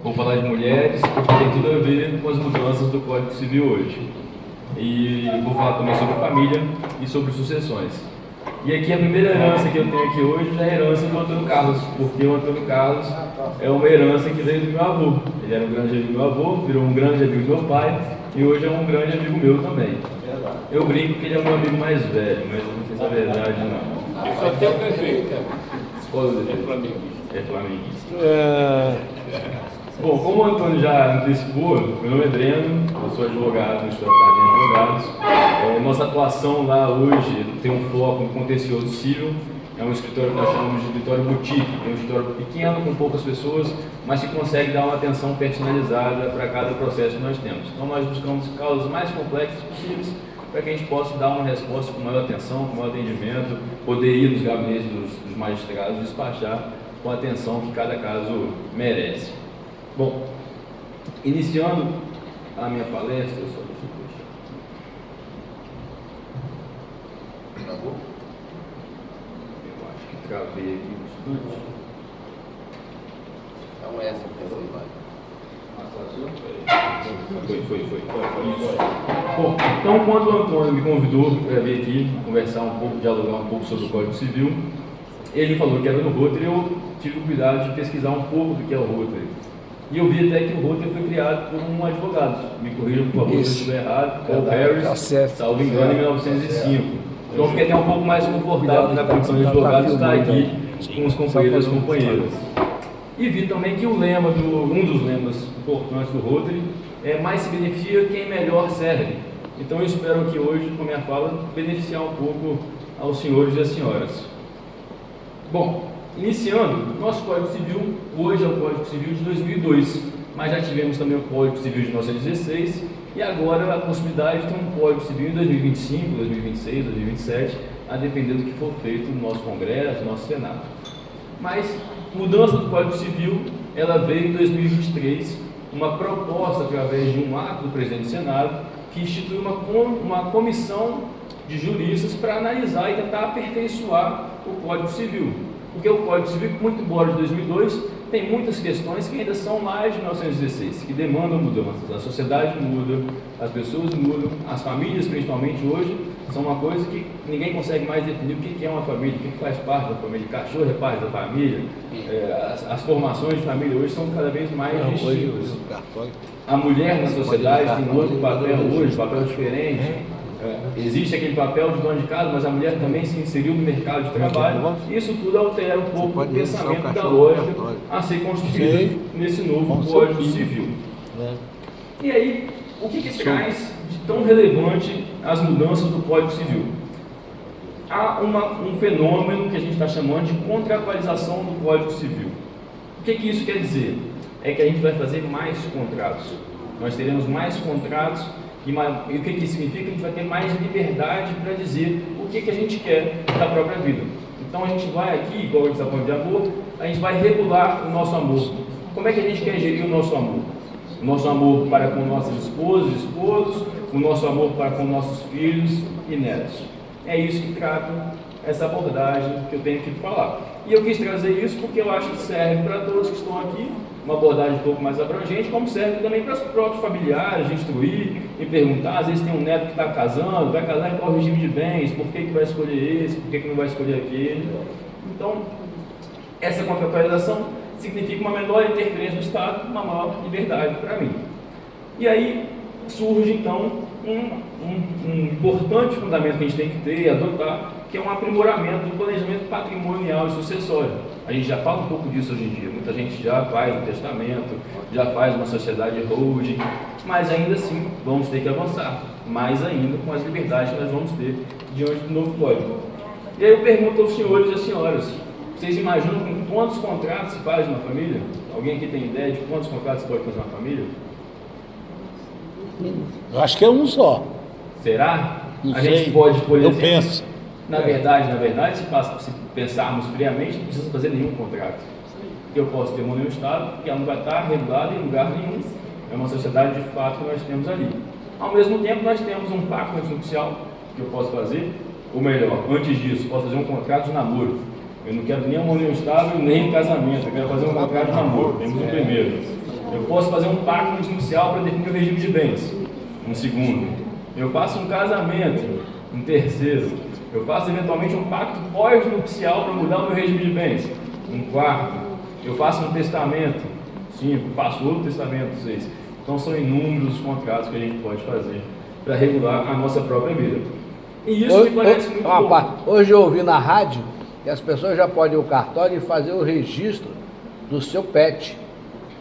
Vou falar de mulheres, porque tem tudo a ver com as mudanças do Código Civil hoje. E vou falar também sobre família e sobre sucessões. E aqui a primeira herança que eu tenho aqui hoje é a herança do Antônio Carlos, porque o Antônio Carlos é uma herança que veio do meu avô. Ele era um grande amigo do meu avô, virou um grande amigo do meu pai e hoje é um grande amigo meu também. Eu brinco que ele é o meu amigo mais velho, mas eu não sei se é verdade não. Ele só tem o prefeito. É flamenguista. É flamenguista. Bom, como o Antônio já antecipou, meu nome é Breno, eu sou advogado no Escritório de Advogados. Nossa atuação lá hoje tem um foco no contencioso civil. É um escritório que nós chamamos de escritório boutique, é um escritório pequeno, com poucas pessoas, mas que consegue dar uma atenção personalizada para cada processo que nós temos. Então nós buscamos causas mais complexas possíveis para que a gente possa dar uma resposta com maior atenção, com maior atendimento, poder ir nos gabinetes dos magistrados e despachar com a atenção que cada caso merece. Bom, iniciando a minha palestra, eu só deixa eu puxar. Travou? Eu acho que travei aqui um instante. Então essa pessoa vai. Foi. Bom, então quando o Antônio me convidou para vir aqui conversar um pouco, dialogar um pouco sobre o Código Civil, ele falou que era no Rotary, eu tive o cuidado de pesquisar um pouco do que é o Rotary. E eu vi até que o Rotary foi criado por um advogado. Me corrijam, por favor, se eu estiver errado. Paul Harris, salvo engano, em 1905. Então eu fiquei até um pouco mais confortável na condição de advogado de estar aqui com os companheiros e as companheiras. E vi também que um dos lemas importantes do Rotary é mais se beneficia quem melhor serve. Então eu espero que hoje, com a minha fala, beneficiar um pouco aos senhores e às senhoras. Bom, iniciando, nosso Código Civil, hoje é o Código Civil de 2002, mas já tivemos também o Código Civil de 1916 e agora a possibilidade de ter um Código Civil em 2025, 2026, 2027, a depender do que for feito no nosso Congresso, no nosso Senado. Mas mudança do Código Civil, ela veio em 2023, uma proposta através de um ato do presidente do Senado que institui uma comissão de juristas para analisar e tentar aperfeiçoar o Código Civil. Porque o Código Civil, muito embora de 2002, tem muitas questões que ainda são lá de 1916, que demandam mudanças. A sociedade muda, as pessoas mudam, as famílias, principalmente hoje, são uma coisa que ninguém consegue mais definir o que é uma família, o que faz parte da família. Cachorro é parte da família, as formações de família hoje são cada vez mais distintas. A mulher na sociedade tem um outro papel hoje, um papel diferente. Existe aquele papel de dona de casa, mas a mulher também se inseriu no mercado de trabalho. Isso tudo altera um pouco o pensamento da lógica a ser construída nesse novo Código Civil. E aí, o que traz de tão relevante as mudanças do Código Civil? Há um fenômeno que a gente está chamando de contratualização do Código Civil. O que isso quer dizer? É que a gente vai fazer mais contratos. Nós teremos mais contratos. E o que isso significa? A gente vai ter mais liberdade para dizer o que a gente quer da própria vida. Então a gente vai aqui, igual a gente está falando de amor, a gente vai regular o nosso amor. Como é que a gente quer gerir o nosso amor? O nosso amor para com nossas esposas e esposos, o nosso amor para com nossos filhos e netos. É isso que trata essa abordagem que eu tenho aqui para falar. E eu quis trazer isso porque eu acho que serve para todos que estão aqui, uma abordagem um pouco mais abrangente, como serve também para os próprios familiares, de instruir e perguntar. Às vezes tem um neto que está casando, vai casar em qual regime de bens, por que vai escolher esse, por que não vai escolher aquele. Então, essa contratualização significa uma menor interferência do Estado, uma maior liberdade para mim. E aí surge então um importante fundamento que a gente tem que ter e adotar, que é um aprimoramento do planejamento patrimonial e sucessório. A gente já fala um pouco disso hoje em dia, muita gente já faz um testamento, já faz uma sociedade holding, mas ainda assim vamos ter que avançar, mais ainda com as liberdades que nós vamos ter diante do novo código. E aí eu pergunto aos senhores e às senhoras, vocês imaginam com quantos contratos se faz uma família? Alguém aqui tem ideia de quantos contratos se pode fazer uma família? Eu acho que é um só. Será? Não A sei. gente pode, por exemplo, Eu penso. Na verdade, se pensarmos friamente, não precisa fazer nenhum contrato. Porque eu posso ter uma união estável, que ela não vai estar regulada em lugar nenhum. É uma sociedade de fato que nós temos ali. Ao mesmo tempo, nós temos um pacto antinupcial que eu posso fazer, ou melhor, antes disso, posso fazer um contrato de namoro. Eu não quero nem uma união estável, nem um casamento, eu quero fazer um contrato de namoro. Temos o primeiro. Eu posso fazer um pacto nupcial para definir o regime de bens, um segundo. Eu faço um casamento, um terceiro. Eu faço eventualmente um pacto pós-nupcial para mudar o meu regime de bens, um quarto. Eu faço um testamento, 5. Faço outro testamento, 6. Então são inúmeros os contratos que a gente pode fazer para regular a nossa própria vida. E isso me parece muito bom. Hoje eu ouvi na rádio que as pessoas já podem ir ao cartório e fazer o registro do seu pet.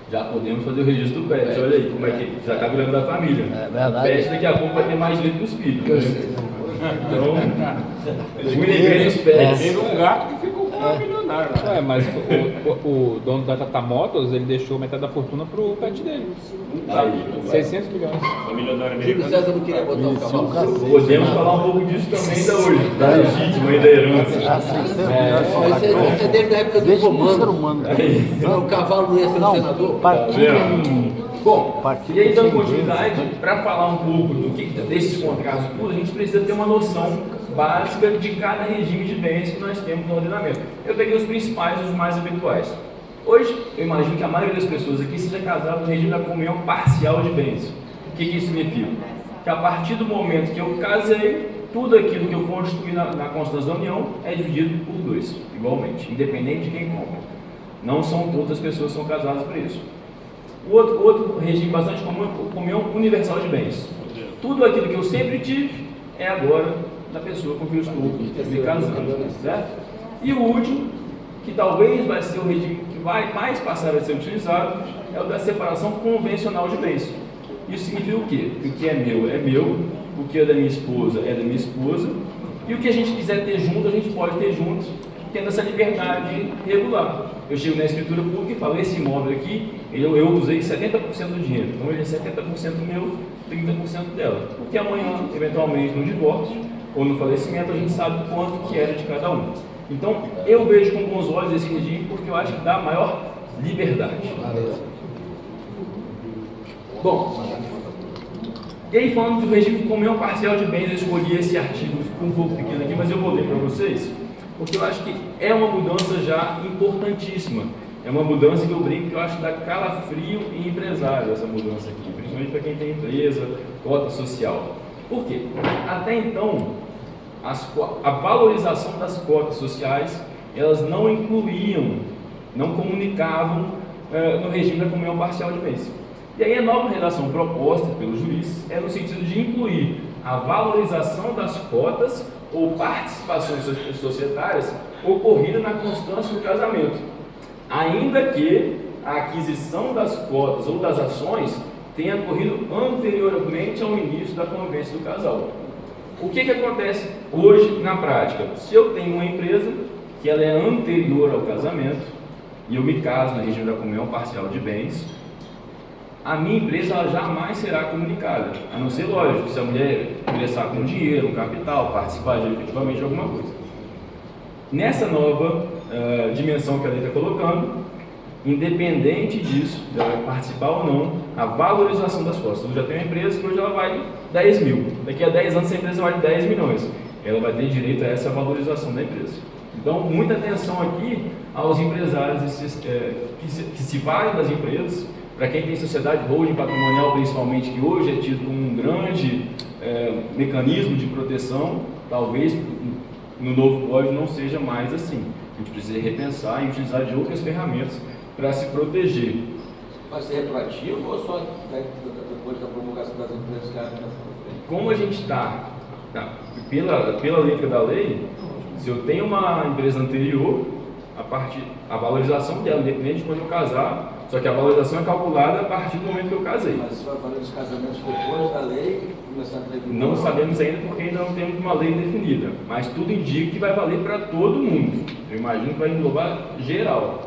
Já podemos fazer o registro do pet, olha aí, como é que já está virando da família. É verdade. O pet daqui a pouco vai ter mais direito que os filhos. Né? Então, une igreja os pets. Teve um gato que ficou com uma milionária lá. Mas o dono da Tata Motors, ele deixou metade da fortuna pro pet dele. Aí, 600 milhões. Uma milionária Júlio americana. César não queria botar o cavalo. podemos falar um pouco disso também ainda hoje, da legítima e da herança. Isso é desde a época do Deixa o ser comando. humano. Não, o cavalo não ia ser um senador. Partilha Bom, Partilha e aí dando sem continuidade, para falar um pouco desses contratos tudo, a gente precisa ter uma noção básica de cada regime de bens que nós temos no ordenamento. Eu peguei os principais, os mais habituais. Hoje, eu imagino que a maioria das pessoas aqui seja casada no regime da comunhão parcial de bens. O que isso significa? Que a partir do momento que eu casei, tudo aquilo que eu construí na constância da união é dividido por 2, igualmente, independente de quem compra. Não são todas as pessoas que são casadas para isso. O outro regime bastante comum é a comunhão universal de bens. Tudo aquilo que eu sempre tive é agora da pessoa com quem eu estou me casando, certo? E o último, que talvez vai ser o regime que vai mais passar a ser utilizado, é o da separação convencional de bens. Isso significa o quê? Que o que é meu, o que é da minha esposa é da minha esposa, e o que a gente quiser ter junto, a gente pode ter junto, tendo essa liberdade regular. Eu chego na escritura pública e falo, esse imóvel aqui, eu usei 70% do dinheiro, então ele é 70% meu, 30% dela. Porque amanhã, eventualmente, no divórcio ou no falecimento, a gente sabe quanto que era de cada um. Então, eu vejo com bons olhos esse regime porque eu acho que dá maior liberdade. Bom, e aí falando do regime de comunhão parcial de bens, eu escolhi esse artigo um pouco pequeno aqui, mas eu vou ler para vocês, porque eu acho que é uma mudança já importantíssima. É uma mudança que eu brinco que eu acho que dá calafrio em empresário, essa mudança aqui, principalmente para quem tem empresa, cota social. Por quê? Até então, a valorização das cotas sociais, elas não incluíam, não comunicavam no regime da comunhão parcial de bens. E aí a nova redação proposta pelos juízes é no sentido de incluir a valorização das cotas ou participações societárias ocorrida na constância do casamento, ainda que a aquisição das cotas ou das ações tenha ocorrido anteriormente ao início da convivência do casal. O que acontece hoje na prática? Se eu tenho uma empresa que ela é anterior ao casamento e eu me caso no regime da comunhão parcial de bens, a minha empresa ela jamais será comunicada, a não ser, lógico, se a mulher ingressar com dinheiro, um capital, participar efetivamente de alguma coisa. Nessa nova dimensão que a lei está colocando, independente disso, dela participar ou não, a valorização das cotas. Eu já tenho uma empresa que hoje ela vale 10 mil, daqui a 10 anos essa empresa vale 10 milhões, ela vai ter direito a essa valorização da empresa. Então, muita atenção aqui aos empresários que se valem das empresas. Para quem tem sociedade holding patrimonial, principalmente, que hoje é tido como um grande mecanismo de proteção, talvez no novo código não seja mais assim. A gente precisa repensar e utilizar de outras ferramentas para se proteger. Vai ser retroativo ou só depois da promulgação das empresas que abrem na frente? Como a gente está, pela letra da lei, se eu tenho uma empresa anterior, a valorização dela, independente de quando eu casar, só que a valorização é calculada a partir do momento que eu casei. Mas se vai fazer os casamentos depois da lei, começar a ter... Não sabemos ainda porque ainda não temos uma lei definida, mas tudo indica que vai valer para todo mundo. Eu imagino que vai englobar geral.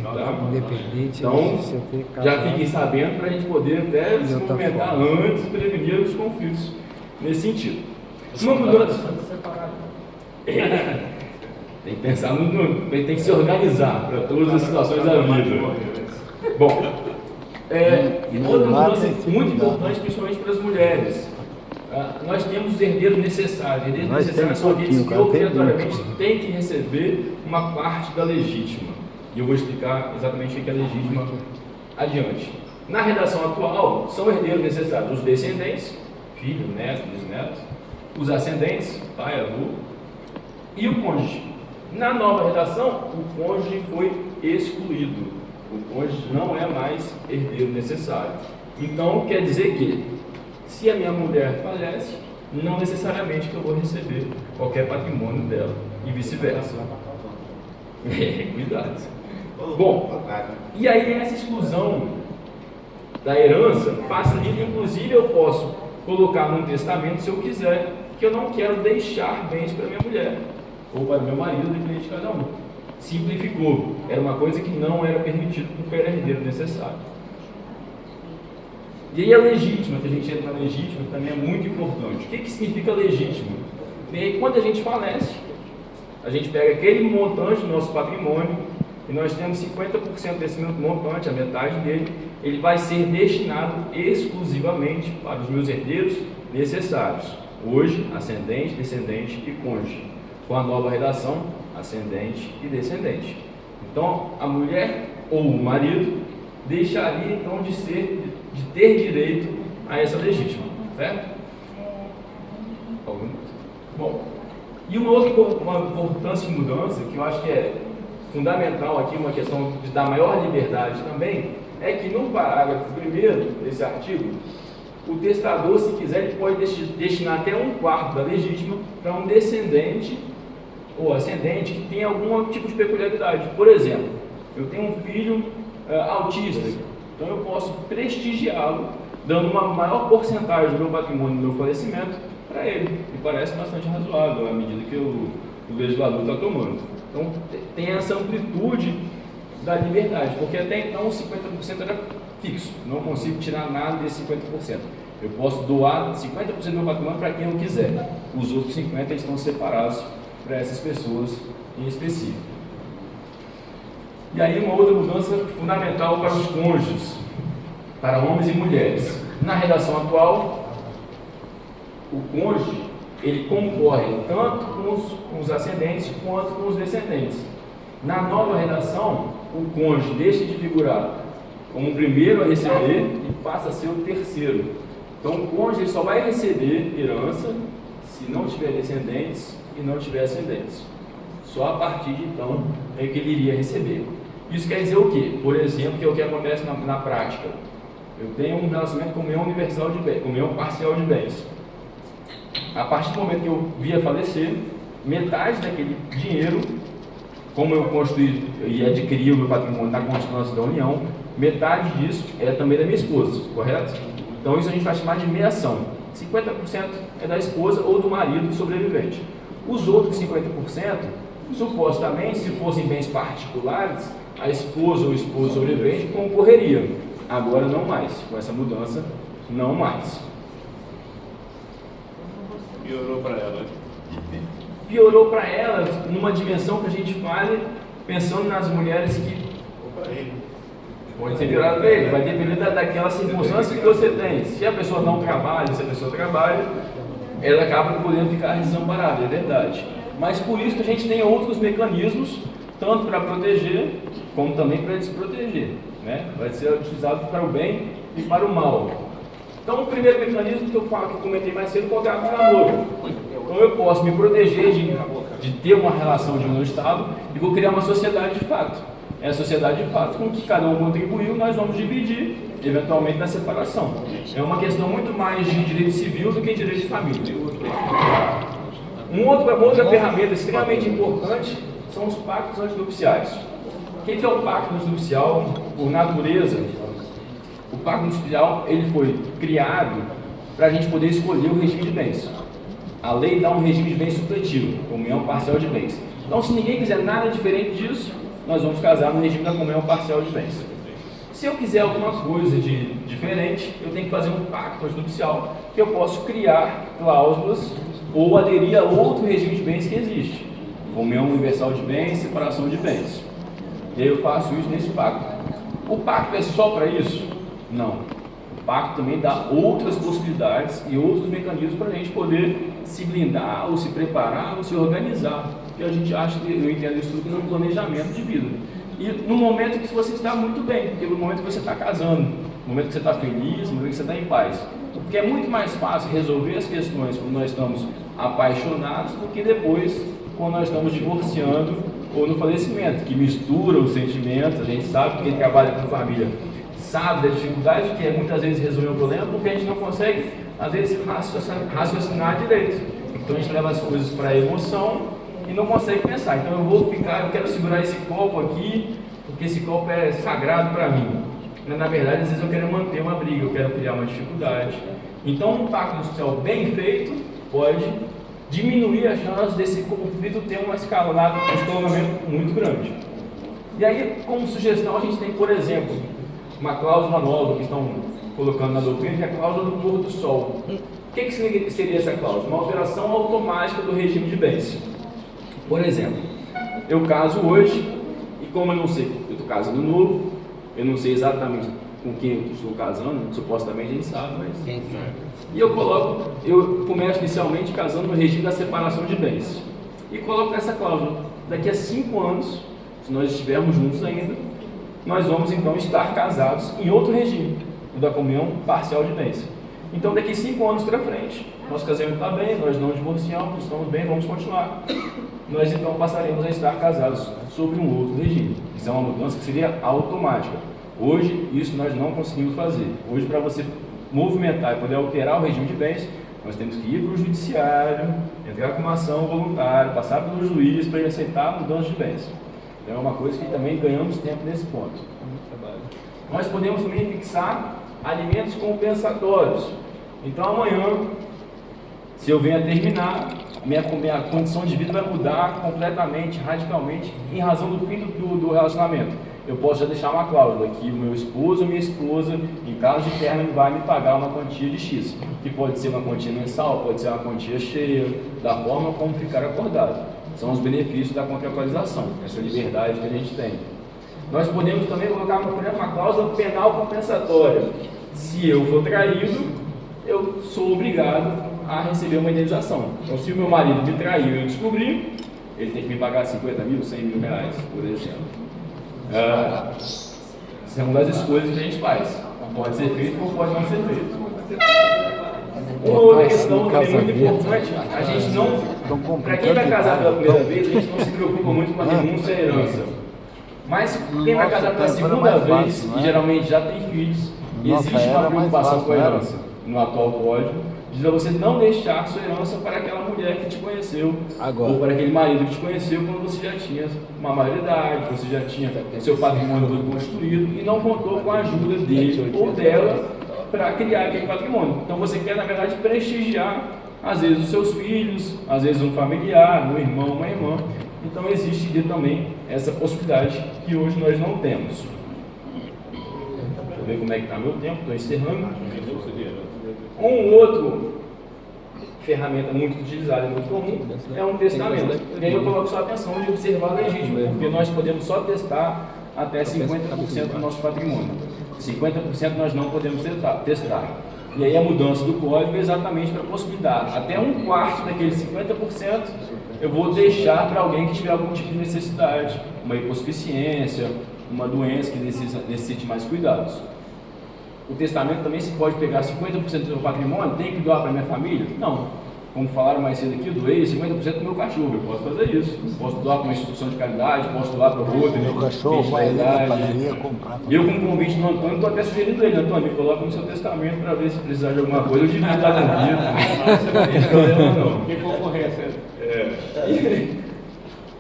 Tá? Independente. Então, se eu ter já casado. fiquem sabendo para a gente poder até se outra movimentar forma. antes e prevenir os conflitos nesse sentido. Uma mudança. Tem que pensar tem que se organizar para todas as situações da vida. Bom, outra mudança muito importante, principalmente para as mulheres. Nós temos os herdeiros necessários. Herdeiros Nós necessários temos são aqueles que pouquinho, cara, tem obrigatoriamente têm que receber uma parte da legítima. E eu vou explicar exatamente o que é legítima Adiante. Na redação atual, são herdeiros necessários os descendentes, filho, neto, bisneto, os ascendentes, pai, avô, e o cônjuge. Na nova redação, o cônjuge foi excluído. O cônjuge não é mais herdeiro necessário. Então, quer dizer que, se a minha mulher falece, não necessariamente que eu vou receber qualquer patrimônio dela, e vice-versa. Cuidado. Bom, e aí essa exclusão da herança facilita, inclusive eu posso colocar num testamento, se eu quiser, que eu não quero deixar bens para minha mulher, ou para meu marido, dependente de cada um. Simplificou. Era uma coisa que não era permitido porque era herdeiro necessário. E aí a legítima, que a gente entra na legítima, também é muito importante. O que significa legítima? E aí, quando a gente falece, a gente pega aquele montante do nosso patrimônio, e nós temos 50% desse montante, a metade dele, ele vai ser destinado exclusivamente para os meus herdeiros necessários. Hoje, ascendente, descendente e cônjuge. Com a nova redação, ascendente e descendente. Então, a mulher ou o marido deixaria então de ter direito a essa legítima, certo? Bom, e uma importância de mudança, que eu acho que é fundamental aqui, uma questão de dar maior liberdade também, é que no parágrafo 1º desse artigo, o testador, se quiser, ele pode destinar até 1/4 da legítima para um descendente ou ascendente que tem algum tipo de peculiaridade. Por exemplo, eu tenho um filho autista, então eu posso prestigiá-lo, dando uma maior porcentagem do meu patrimônio, do meu falecimento, para ele. Me parece bastante razoável à medida que o legislador está tomando. Então, tem essa amplitude da liberdade, porque até então 50% era fixo, não consigo tirar nada desse 50%. Eu posso doar 50% do meu patrimônio para quem eu quiser. Os outros 50% estão separados para essas pessoas em específico. E aí uma outra mudança fundamental para os cônjuges, para homens e mulheres. Na redação atual, o cônjuge, ele concorre tanto com os ascendentes quanto com os descendentes. Na nova redação, o cônjuge deixa de figurar como o primeiro a receber e passa a ser o terceiro. Então o cônjuge só vai receber herança se não tiver descendentes e não tiver ascendentes. Só a partir de então é que ele iria receber. Isso quer dizer o quê? Por exemplo, que é o que acontece na prática. Eu tenho um relacionamento com união universal de bens, com união parcial de bens. A partir do momento que eu via falecer, metade daquele dinheiro, como eu construí e adquiri o meu patrimônio na constituição da união, metade disso é também da minha esposa, correto? Então isso a gente vai chamar de meação. 50% é da esposa ou do marido sobrevivente. Os outros 50%, supostamente, se fossem bens particulares, a esposa ou o esposo sobrevivente concorreria. Agora não mais, com essa mudança, não mais. Piorou para ela. Piorou para ela numa dimensão que a gente fale, pensando nas mulheres que pode ser piorado para ele, vai depender daquela circunstância que você tem. Se a pessoa não trabalha, se a pessoa trabalha, ela acaba podendo ficar desamparada, é verdade. Mas por isso que a gente tem outros mecanismos, tanto para proteger, como também para desproteger, né? Vai ser utilizado para o bem e para o mal. Então, o primeiro mecanismo que eu comentei mais cedo, é o contrato de namoro. Então, eu posso me proteger de ter uma relação de união estável e vou criar uma sociedade de fato. É a sociedade de fato com que cada um contribuiu, nós vamos dividir, eventualmente, na separação. É uma questão muito mais de direito civil do que direito de família. Uma outra ferramenta extremamente importante são os pactos antinupciais. O que é o pacto antinupcial? Por natureza, o pacto antinupcial ele foi criado para a gente poder escolher o regime de bens. A lei dá um regime de bens supletivo, comunhão parcial de bens. Então, se ninguém quiser nada diferente disso, nós vamos casar no regime da comunhão parcial de bens. Se eu quiser alguma coisa de diferente, eu tenho que fazer um pacto antinupcial, que eu posso criar cláusulas ou aderir a outro regime de bens que existe. Comunhão universal de bens, separação de bens. E aí eu faço isso nesse pacto. O pacto é só para isso? Não. O pacto também dá outras possibilidades e outros mecanismos para a gente poder se blindar, ou se preparar, ou se organizar. E a gente acha que eu entendo isso tudo no planejamento de vida. E no momento que você está muito bem, porque no momento que você está casando, no momento que você está feliz, no momento que você está em paz. Porque é muito mais fácil resolver as questões quando nós estamos apaixonados do que depois, quando nós estamos divorciando ou no falecimento, que mistura os sentimentos. A gente sabe que quem trabalha com família sabe da dificuldade que é muitas vezes resolver um problema, porque a gente não consegue, às vezes, raciocinar direito. Então a gente leva as coisas para a emoção e não consegue pensar. Então eu quero segurar esse copo aqui, porque esse copo é sagrado para mim. Mas, na verdade, às vezes eu quero manter uma briga, eu quero criar uma dificuldade. Então um pacto social bem feito pode diminuir a chance desse conflito ter um escalonamento muito grande. E aí, como sugestão, a gente tem, por exemplo, uma cláusula nova que estão colocando na doutrina, que é a cláusula do pôr do sol. O que seria essa cláusula? Uma alteração automática do regime de bens. Por exemplo, eu caso hoje, e como eu não sei, eu estou casando novo, eu não sei exatamente com quem eu estou casando, supostamente a gente sabe, mas... E eu começo inicialmente casando no regime da separação de bens. E coloco essa cláusula. Daqui a 5 anos, se nós estivermos juntos ainda, nós vamos então estar casados em outro regime, o da comunhão parcial de bens. Então daqui 5 anos para frente, nosso casamento está bem, nós não divorciamos, estamos bem, vamos continuar. Nós então passaremos a estar casados sobre um outro regime. Isso é uma mudança que seria automática. Hoje, isso nós não conseguimos fazer. Hoje, para você movimentar e poder alterar o regime de bens, nós temos que ir para o judiciário, entrar com uma ação voluntária, passar pelo juiz para ele aceitar a mudança de bens. Então é uma coisa que também ganhamos tempo nesse ponto. Nós podemos também fixar alimentos compensatórios. Então amanhã, se eu venho a terminar, minha condição de vida vai mudar completamente, radicalmente, em razão do fim do relacionamento. Eu posso já deixar uma cláusula que o meu esposo ou minha esposa, em caso de término, vai me pagar uma quantia de X, que pode ser uma quantia mensal, pode ser uma quantia cheia, da forma como ficar acordado. São os benefícios da contratualização, essa liberdade que a gente tem. Nós podemos também colocar, por exemplo, uma cláusula penal compensatória. Se eu for traído, eu sou obrigado a receber uma indenização. Então, se o meu marido me traiu e eu descobrir, ele tem que me pagar 50 mil, 100 mil reais, por exemplo. Isso é uma das escolhas que a gente faz. Pode ser feito ou pode não ser feito. Uma outra questão também muito importante, a gente não, para quem vai casar pela primeira vez, a gente não se preocupa muito com a renúncia e a herança. Mas quem vai casar pela segunda vez, e geralmente já tem filhos, existe uma preocupação com a herança. No atual código, diz a você não deixar sua herança para aquela mulher que te conheceu, ou para aquele marido que te conheceu quando você já tinha uma maioridade, você já tinha seu patrimônio todo constituído e não contou com a ajuda dele ou dela para criar aquele patrimônio. Então você quer, na verdade, prestigiar, às vezes, os seus filhos, às vezes um familiar, um irmão, uma irmã. Então existe também essa possibilidade que hoje nós não temos. Deixa eu ver como é que está meu tempo, estou encerrando. Um outro ferramenta muito utilizada e muito comum é um testamento. E aí eu coloco só a atenção de observar legítimo, porque nós podemos só testar até 50% do nosso patrimônio. 50% nós não podemos testar. E aí a mudança do código é exatamente para possibilitar até 1/4 daqueles 50% eu vou deixar para alguém que tiver algum tipo de necessidade, uma hipossuficiência, uma doença que necessite mais cuidados. O testamento também se pode pegar 50% do meu patrimônio, tem que doar para minha família? Não. Como falaram mais cedo aqui, eu doei 50% do meu cachorro, eu posso fazer isso. Posso doar para uma instituição de caridade, posso doar para outra. Meu cachorro vai na padaria comprar. E eu, com o convite do Antônio, estou até sugerindo ele, Antônio, coloca no seu testamento para ver se precisar de alguma coisa, eu divido a vida. Não tem problema não. Que concorrência.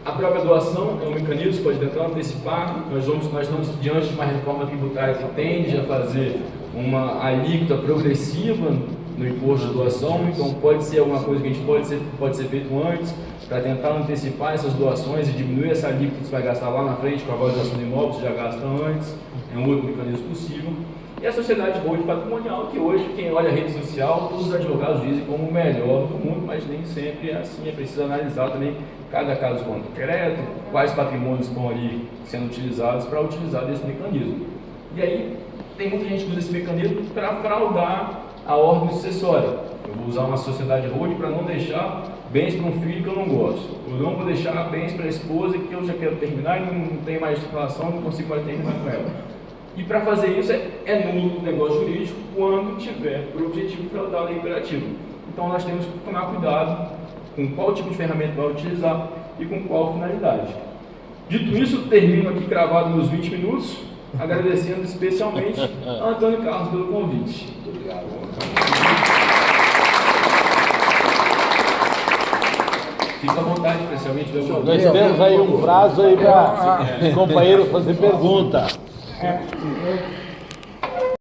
A própria doação é um mecanismo que pode tentar antecipar. Nós estamos diante de uma reforma tributária que tende a fazer uma alíquota progressiva no imposto de doação, então pode ser alguma coisa que a gente pode ser feito antes, para tentar antecipar essas doações e diminuir essa alíquota que você vai gastar lá na frente com a valorização do imóvel, você já gasta antes, é um outro mecanismo possível. E a sociedade de holding patrimonial, que hoje, quem olha a rede social, todos os advogados dizem como o melhor do mundo, mas nem sempre é assim, é preciso analisar também cada caso concreto, quais patrimônios estão ali sendo utilizados para utilizar desse mecanismo. E aí, tem muita gente que usa esse mecanismo para fraudar a ordem sucessória. Eu vou usar uma sociedade hold para não deixar bens para um filho que eu não gosto. Eu não vou deixar bens para a esposa que eu já quero terminar e não tenho mais relação, não consigo mais terminar com ela. E para fazer isso é nulo o negócio jurídico quando tiver por objetivo fraudar a lei imperativa. Então nós temos que tomar cuidado com qual tipo de ferramenta vai utilizar e com qual finalidade. Dito isso, termino aqui gravado nos 20 minutos, agradecendo especialmente a Antônio Carlos pelo convite. Muito obrigado. Fica à vontade, especialmente. Nós temos aí um prazo aí para os companheiros fazer pergunta.